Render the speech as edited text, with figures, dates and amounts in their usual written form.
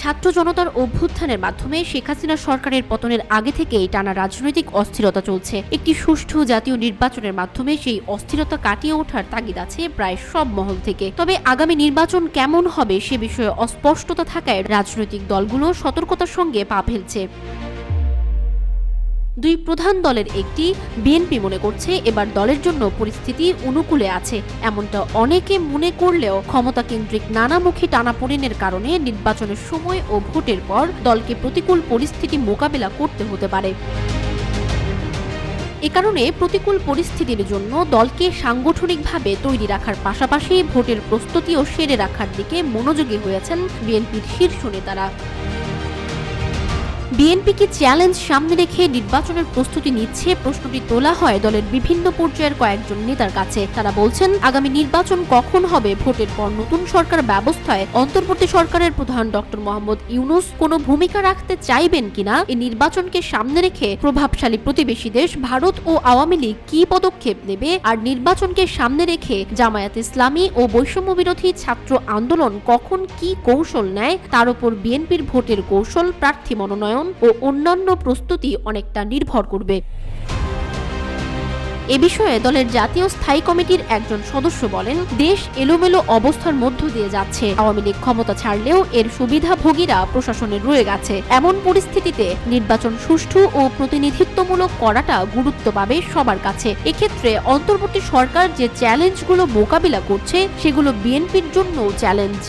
ছাত্র জনতার অভ্যুত্থানের মাধ্যমে শেখ হাসিনা সরকারের পতনের আগে থেকেই টানা রাজনৈতিক অস্থিরতা চলছে। একটি সুষ্ঠু জাতীয় নির্বাচনের মাধ্যমে সেই অস্থিরতা কাটিয়ে ওঠার তাগিদ আছে প্রায় সব মহল থেকে। তবে আগামী নির্বাচন কেমন হবে সে বিষয়ে অস্পষ্টতা থাকায় রাজনৈতিক দলগুলো সতর্কতার সঙ্গে পা ফেলছে। দুই প্রধান দলের একটি বিএনপি মনে করছে এবার দলের জন্য পরিস্থিতি অনুকূলে আছে। এমনটা অনেকে মনে করলেও ক্ষমতাকেন্দ্রিক নানামুখী টানাপোড়েনের কারণে নির্বাচনের সময় ও ভোটের পর দলকে প্রতিকূল পরিস্থিতি মোকাবেলা করতে হতে পারে। এ কারণে প্রতিকূল পরিস্থিতির জন্য দলকে সাংগঠনিকভাবে তৈরি রাখার পাশাপাশি ভোটের প্রস্তুতিও সেরে রাখার দিকে মনোযোগী হয়েছেন বিএনপির শীর্ষ নেতারা। বিএনপি কি চ্যালেঞ্জ সামনে রেখে নির্বাচনের প্রস্তুতি নিচ্ছে, প্রশ্নটি তোলা হয় দলের বিভিন্ন পর্যায়ের কয়েকজন নেতার কাছে। তারা বলছেন, আগামী নির্বাচন কখন হবে, ভোটের পর নতুন সরকার ব্যবস্থায় অন্তর্বর্তী সরকারের প্রধান ডক্টর মোহাম্মদ ইউনূস কোনো ভূমিকা রাখতে চাইবেন কিনা, এই নির্বাচনকে সামনে রেখে প্রভাবশালী প্রতিবেশী দেশ ভারত ও আওয়ামী লীগ কি পদক্ষেপ নেবে, আর নির্বাচনকে সামনে রেখে জামায়াত ইসলামী ও বৈষম্য বিরোধী ছাত্র আন্দোলন কখন কি কৌশল নেয়, তার উপর বিএনপির ভোটের কৌশল, প্রার্থী মনোনয়ন ও অন্যান্য প্রস্তুতি অনেকটা নির্ভর করবে। এ বিষয়ে দলের জাতীয় স্থায়ী কমিটির একজন সদস্য বলেন, দেশ এলোমেলো অবস্থার মধ্য দিয়ে যাচ্ছে। আওয়ামী লীগ ক্ষমতা ছাড়লেও এর সুবিধাভোগীরা প্রশাসনে রয়ে গেছে। এমন পরিস্থিতিতে নির্বাচন সুষ্ঠু ও প্রতিনিধিত্বমূলক করাটা গুরুত্ব পাবে সবার কাছে। এক্ষেত্রে অন্তর্বর্তী সরকার যে চ্যালেঞ্জগুলো মোকাবিলা করছে সেগুলো বিএনপির জন্যও চ্যালেঞ্জ।